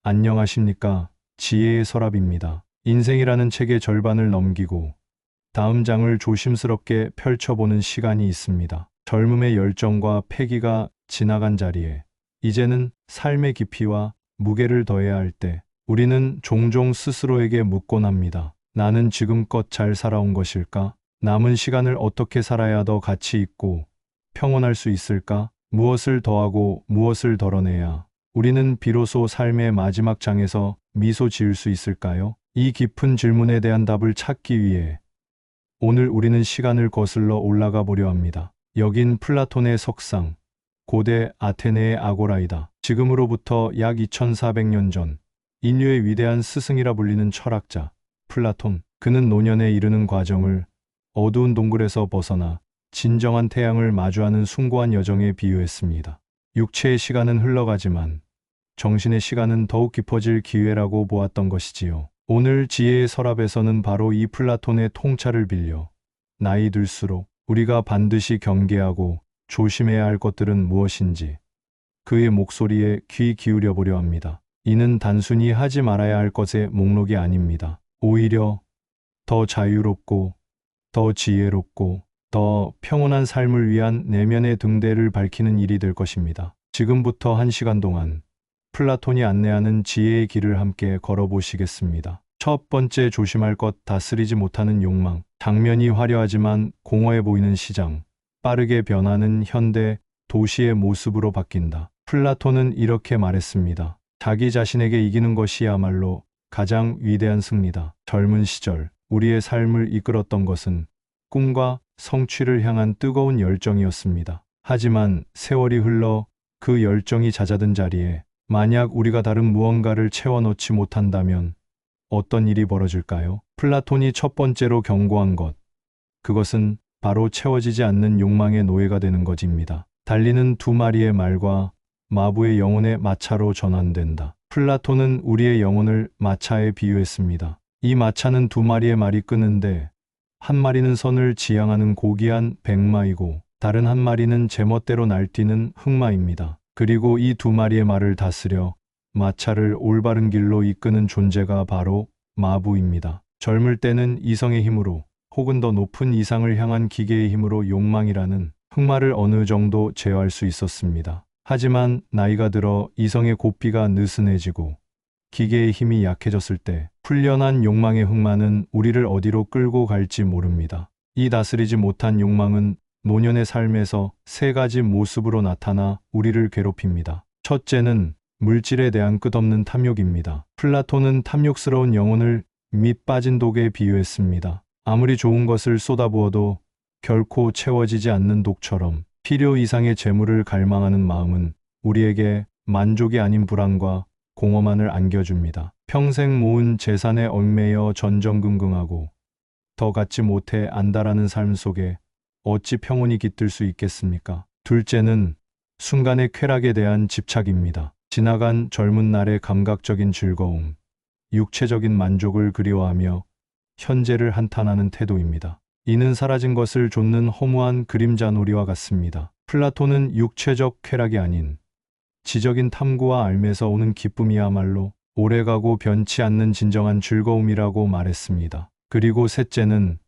안녕하십니까. 지혜의 서랍입니다. 인생이라는 책의 절반을 넘기고 다음 장을 조심스럽게 펼쳐보는 시간이 있습니다. 젊음의 열정과 패기가 지나간 자리에 이제는 삶의 깊이와 무게를 더해야 할 때 우리는 종종 스스로에게 묻곤 합니다. 나는 지금껏 잘 살아온 것일까? 남은 시간을 어떻게 살아야 더 가치 있고 평온할 수 있을까? 무엇을 더하고 무엇을 덜어내야 우리는 비로소 삶의 마지막 장에서 미소 지을 수 있을까요? 이 깊은 질문에 대한 답을 찾기 위해 오늘 우리는 시간을 거슬러 올라가 보려 합니다. 여긴 플라톤의 석상, 고대 아테네의 아고라이다. 지금으로부터 약 2400년 전 인류의 위대한 스승이라 불리는 철학자 플라톤, 그는 노년에 이르는 과정을 어두운 동굴에서 벗어나 진정한 태양을 마주하는 숭고한 여정에 비유했습니다. 육체의 시간은 흘러가지만 정신의 시간은 더욱 깊어질 기회라고 보았던 것이지요. 오늘 지혜의 서랍에서는 바로 이 플라톤의 통찰을 빌려 나이 들수록 우리가 반드시 경계하고 조심해야 할 것들은 무엇인지 그의 목소리에 귀 기울여 보려 합니다. 이는 단순히 하지 말아야 할 것의 목록이 아닙니다. 오히려 더 자유롭고 더 지혜롭고 더 평온한 삶을 위한 내면의 등대를 밝히는 일이 될 것입니다. 지금부터 1시간 동안 플라톤이 안내하는 지혜의 길을 함께 걸어보시겠습니다. 첫 번째, 조심할 것, 다스리지 못하는 욕망. 장면이 화려하지만 공허해 보이는 시장, 빠르게 변하는 현대 도시의 모습으로 바뀐다. 플라톤은 이렇게 말했습니다. 자기 자신에게 이기는 것이야말로 가장 위대한 승리다. 젊은 시절 우리의 삶을 이끌었던 것은 꿈과 성취를 향한 뜨거운 열정이었습니다. 하지만 세월이 흘러 그 열정이 잦아든 자리에 만약 우리가 다른 무언가를 채워넣지 못한다면 어떤 일이 벌어질까요? 플라톤이 첫 번째로 경고한 것, 그것은 바로 채워지지 않는 욕망의 노예가 되는 것입니다. 달리는 두 마리의 말과 마부의 영혼의 마차로 전환된다. 플라톤은 우리의 영혼을 마차에 비유했습니다. 이 마차는 두 마리의 말이 끄는데 한 마리는 선을 지향하는 고귀한 백마이고 다른 한 마리는 제멋대로 날뛰는 흑마입니다. 그리고 이 두 마리의 말을 다스려 마차를 올바른 길로 이끄는 존재가 바로 마부입니다. 젊을 때는 이성의 힘으로 혹은 더 높은 이상을 향한 기계의 힘으로 욕망이라는 흑마를 어느 정도 제어할 수 있었습니다. 하지만 나이가 들어 이성의 고삐가 느슨해지고 기계의 힘이 약해졌을 때 훈련한 욕망의 흑마는 우리를 어디로 끌고 갈지 모릅니다. 이 다스리지 못한 욕망은 노년의 삶에서 세 가지 모습으로 나타나 우리를 괴롭힙니다. 첫째는 물질에 대한 끝없는 탐욕입니다. 플라톤은 탐욕스러운 영혼을 밑 빠진 독에 비유했습니다. 아무리 좋은 것을 쏟아부어도 결코 채워지지 않는 독처럼 필요 이상의 재물을 갈망하는 마음은 우리에게 만족이 아닌 불안과 공허만을 안겨줍니다. 평생 모은 재산에 얽매여 전전긍긍하고 더 갖지 못해 안달하는 삶 속에 어찌 평온이 깃들 수 있겠습니까? 둘째는 순간의 쾌락에 대한 집착입니다. 지나간 젊은 날의 감각적인 즐거움, 육체적인 만족을 그리워하며 현재를 한탄하는 태도입니다. 이는 사라진 것을 좇는 허무한 그림자 놀이와 같습니다. 플라톤은 육체적 쾌락이 아닌 지적인 탐구와 앓매서 오는 기쁨이야말로 오래가고 변치 않는 진정한 즐거움이라고 말했습니다. 그리고 셋째는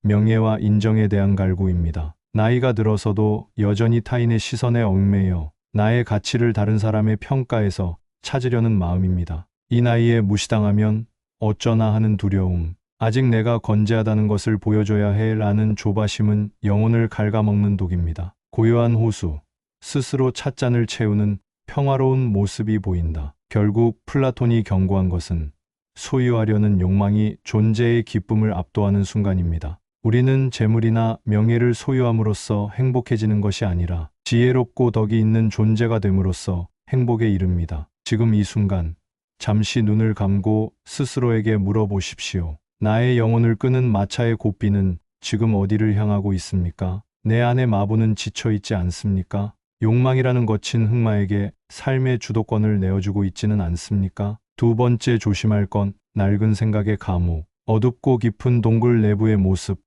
명예와 인정에 대한 갈구입니다. 나이가 들어서도 여전히 타인의 시선에 얽매여 나의 가치를 다른 사람의 평가에서 찾으려는 마음입니다. 이 나이에 무시당하면 어쩌나 하는 두려움, 아직 내가 건재하다는 것을 보여줘야 해라는 조바심은 영혼을 갉아먹는 독입니다. 고요한 호수, 스스로 찻잔을 채우는 평화로운 모습이 보인다. 결국 플라톤이 경고한 것은 소유하려는 욕망이 존재의 기쁨을 압도하는 순간입니다. 우리는 재물이나 명예를 소유함으로써 행복해지는 것이 아니라 지혜롭고 덕이 있는 존재가 됨으로써 행복에 이릅니다. 지금 이 순간 잠시 눈을 감고 스스로에게 물어보십시오. 나의 영혼을 끄는 마차의 고삐는 지금 어디를 향하고 있습니까? 내 안의 마부는 지쳐있지 않습니까? 욕망이라는 거친 흑마에게 삶의 주도권을 내어주고 있지는 않습니까? 두 번째, 조심할 건 낡은 생각의 감옥. 어둡고 깊은 동굴 내부의 모습,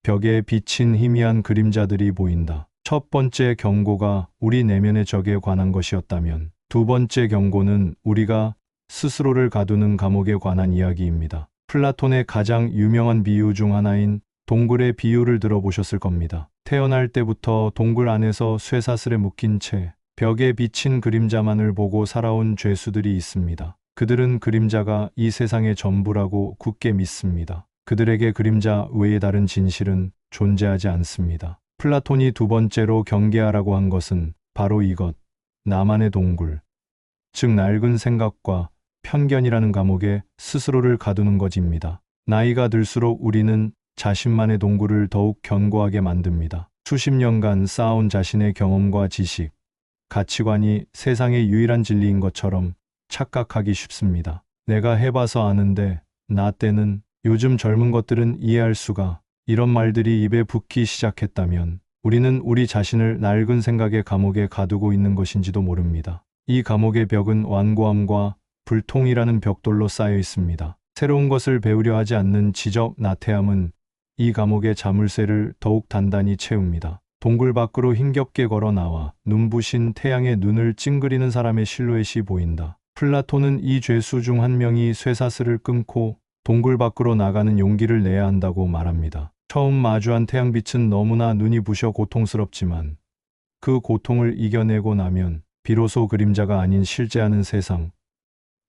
벽에 비친 희미한 그림자들이 보인다. 첫 번째 경고가 우리 내면의 적에 관한 것이었다면 두 번째 경고는 우리가 스스로를 가두는 감옥에 관한 이야기입니다. 플라톤의 가장 유명한 비유 중 하나인 동굴의 비유를 들어보셨을 겁니다. 태어날 때부터 동굴 안에서 쇠사슬에 묶인 채 벽에 비친 그림자만을 보고 살아온 죄수들이 있습니다. 그들은 그림자가 이 세상의 전부라고 굳게 믿습니다. 그들에게 그림자 외에 다른 진실은 존재하지 않습니다. 플라톤이 두 번째로 경계하라고 한 것은 바로 이것, 나만의 동굴, 즉 낡은 생각과 편견이라는 감옥에 스스로를 가두는 것입니다. 나이가 들수록 우리는 자신만의 동굴을 더욱 견고하게 만듭니다. 수십 년간 쌓아온 자신의 경험과 지식, 가치관이 세상의 유일한 진리인 것처럼 착각하기 쉽습니다. 내가 해봐서 아는데, 나 때는, 요즘 젊은 것들은 이해할 수가, 이런 말들이 입에 붙기 시작했다면 우리는 우리 자신을 낡은 생각의 감옥에 가두고 있는 것인지도 모릅니다. 이 감옥의 벽은 완고함과 불통이라는 벽돌로 쌓여 있습니다. 새로운 것을 배우려 하지 않는 지적 나태함은 이 감옥의 자물쇠를 더욱 단단히 채웁니다. 동굴 밖으로 힘겹게 걸어 나와 눈부신 태양의 눈을 찡그리는 사람의 실루엣이 보인다. 플라톤은 이 죄수 중 한 명이 쇠사슬을 끊고 동굴 밖으로 나가는 용기를 내야 한다고 말합니다. 처음 마주한 태양빛은 너무나 눈이 부셔 고통스럽지만 그 고통을 이겨내고 나면 비로소 그림자가 아닌 실제하는 세상,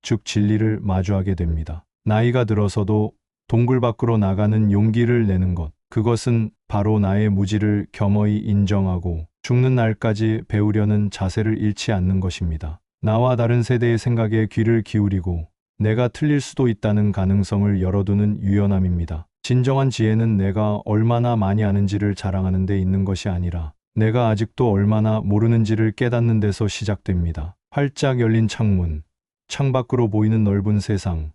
즉 진리를 마주하게 됩니다. 나이가 들어서도 동굴 밖으로 나가는 용기를 내는 것, 그것은 바로 나의 무지를 겸허히 인정하고 죽는 날까지 배우려는 자세를 잃지 않는 것입니다. 나와 다른 세대의 생각에 귀를 기울이고 내가 틀릴 수도 있다는 가능성을 열어두는 유연함입니다. 진정한 지혜는 내가 얼마나 많이 아는지를 자랑하는 데 있는 것이 아니라 내가 아직도 얼마나 모르는지를 깨닫는 데서 시작됩니다. 활짝 열린 창문, 창밖으로 보이는 넓은 세상,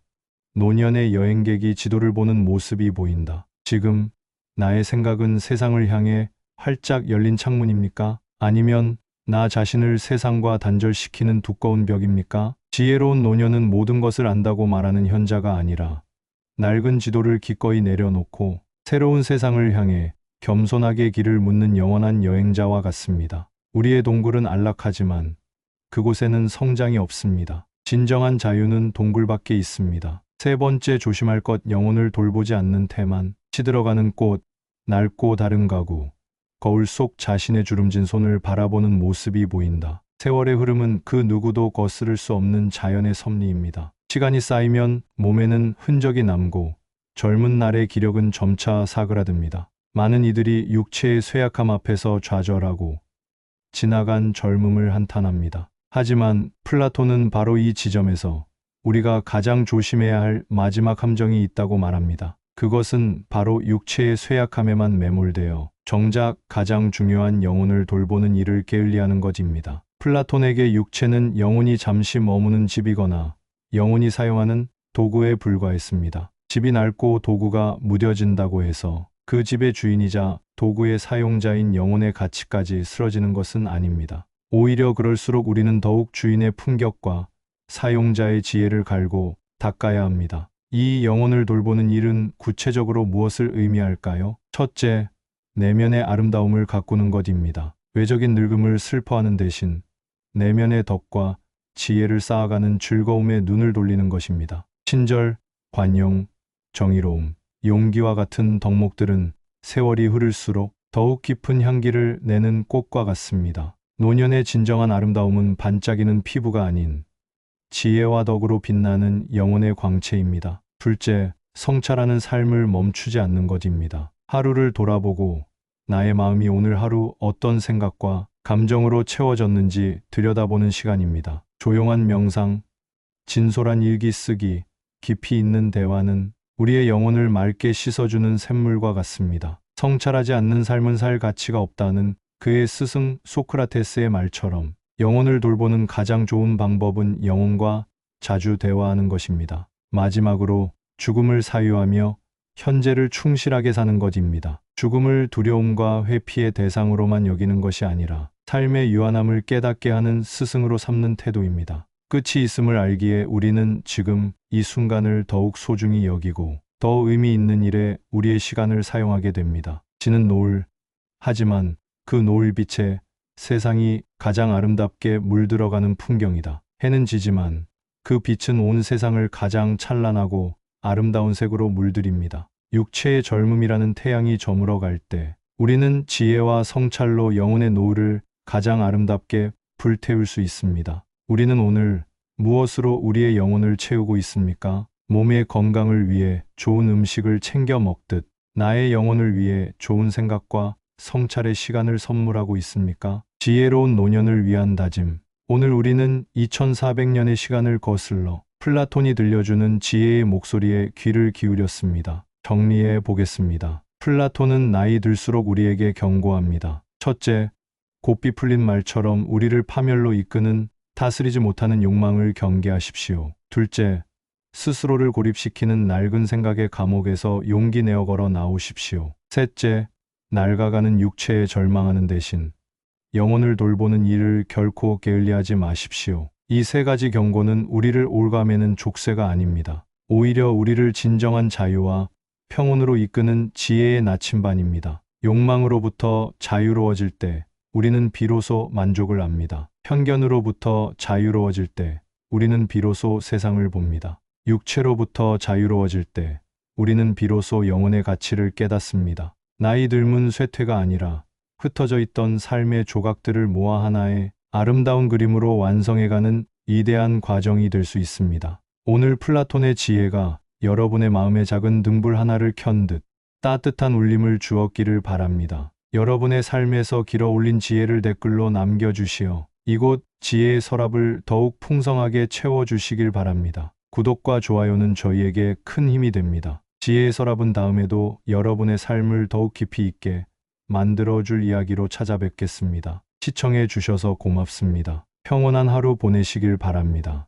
노년의 여행객이 지도를 보는 모습이 보인다. 지금 나의 생각은 세상을 향해 활짝 열린 창문입니까? 아니면 나 자신을 세상과 단절시키는 두꺼운 벽입니까? 지혜로운 노년은 모든 것을 안다고 말하는 현자가 아니라 낡은 지도를 기꺼이 내려놓고 새로운 세상을 향해 겸손하게 길을 묻는 영원한 여행자와 같습니다. 우리의 동굴은 안락하지만 그곳에는 성장이 없습니다. 진정한 자유는 동굴 밖에 있습니다. 세 번째 조심할 것, 영혼을 돌보지 않는 태만, 시들어가는 꽃, 낡고 다른 가구, 거울 속 자신의 주름진 손을 바라보는 모습이 보인다. 세월의 흐름은 그 누구도 거스를 수 없는 자연의 섭리입니다. 시간이 쌓이면 몸에는 흔적이 남고 젊은 날의 기력은 점차 사그라듭니다. 많은 이들이 육체의 쇠약함 앞에서 좌절하고 지나간 젊음을 한탄합니다. 하지만 플라톤은 바로 이 지점에서 우리가 가장 조심해야 할 마지막 함정이 있다고 말합니다. 그것은 바로 육체의 쇠약함에만 매몰되어 정작 가장 중요한 영혼을 돌보는 일을 게을리하는 것입니다. 플라톤에게 육체는 영혼이 잠시 머무는 집이거나 영혼이 사용하는 도구에 불과했습니다. 집이 낡고 도구가 무뎌진다고 해서 그 집의 주인이자 도구의 사용자인 영혼의 가치까지 쓰러지는 것은 아닙니다. 오히려 그럴수록 우리는 더욱 주인의 품격과 사용자의 지혜를 갈고 닦아야 합니다. 이 영혼을 돌보는 일은 구체적으로 무엇을 의미할까요? 첫째, 내면의 아름다움을 가꾸는 것입니다. 외적인 늙음을 슬퍼하는 대신 내면의 덕과 지혜를 쌓아가는 즐거움에 눈을 돌리는 것입니다. 친절, 관용, 정의로움, 용기와 같은 덕목들은 세월이 흐를수록 더욱 깊은 향기를 내는 꽃과 같습니다. 노년의 진정한 아름다움은 반짝이는 피부가 아닌 지혜와 덕으로 빛나는 영혼의 광채입니다. 둘째, 성찰하는 삶을 멈추지 않는 것입니다. 하루를 돌아보고 나의 마음이 오늘 하루 어떤 생각과 감정으로 채워졌는지 들여다보는 시간입니다. 조용한 명상, 진솔한 일기 쓰기, 깊이 있는 대화는 우리의 영혼을 맑게 씻어주는 샘물과 같습니다. 성찰하지 않는 삶은 살 가치가 없다는 그의 스승 소크라테스의 말처럼 영혼을 돌보는 가장 좋은 방법은 영혼과 자주 대화하는 것입니다. 마지막으로 죽음을 사유하며 현재를 충실하게 사는 것입니다. 죽음을 두려움과 회피의 대상으로만 여기는 것이 아니라 삶의 유한함을 깨닫게 하는 스승으로 삼는 태도입니다. 끝이 있음을 알기에 우리는 지금 이 순간을 더욱 소중히 여기고 더 의미 있는 일에 우리의 시간을 사용하게 됩니다. 지는 노을, 하지만 그 노을빛에 세상이 가장 아름답게 물들어가는 풍경이다. 해는 지지만 그 빛은 온 세상을 가장 찬란하고 아름다운 색으로 물들입니다. 육체의 젊음이라는 태양이 저물어 갈 때 우리는 지혜와 성찰로 영혼의 노을을 가장 아름답게 불태울 수 있습니다. 우리는 오늘 무엇으로 우리의 영혼을 채우고 있습니까? 몸의 건강을 위해 좋은 음식을 챙겨 먹듯 나의 영혼을 위해 좋은 생각과 성찰의 시간을 선물하고 있습니까? 지혜로운 노년을 위한 다짐. 오늘 우리는 2400년의 시간을 거슬러 플라톤이 들려주는 지혜의 목소리에 귀를 기울였습니다. 정리해 보겠습니다. 플라톤은 나이 들수록 우리에게 경고합니다. 첫째, 곱비 풀린 말처럼 우리를 파멸로 이끄는 다스리지 못하는 욕망을 경계하십시오. 둘째, 스스로를 고립시키는 낡은 생각의 감옥에서 용기 내어 걸어 나오십시오. 셋째, 낡아가는 육체에 절망하는 대신 영혼을 돌보는 일을 결코 게을리하지 마십시오. 이 세 가지 경고는 우리를 올가매는 족쇄가 아닙니다. 오히려 우리를 진정한 자유와 평온으로 이끄는 지혜의 나침반입니다. 욕망으로부터 자유로워질 때 우리는 비로소 만족을 압니다. 편견으로부터 자유로워질 때 우리는 비로소 세상을 봅니다. 육체로부터 자유로워질 때 우리는 비로소 영혼의 가치를 깨닫습니다. 나이 들문 쇠퇴가 아니라 흩어져 있던 삶의 조각들을 모아 하나의 아름다운 그림으로 완성해가는 위대한 과정이 될 수 있습니다. 오늘 플라톤의 지혜가 여러분의 마음의 작은 등불 하나를 켠 듯 따뜻한 울림을 주었기를 바랍니다. 여러분의 삶에서 길어 올린 지혜를 댓글로 남겨주시어 이곳 지혜의 서랍을 더욱 풍성하게 채워주시길 바랍니다. 구독과 좋아요는 저희에게 큰 힘이 됩니다. 지혜의 서랍은 다음에도 여러분의 삶을 더욱 깊이 있게 만들어줄 이야기로 찾아뵙겠습니다. 시청해 주셔서 고맙습니다. 평온한 하루 보내시길 바랍니다.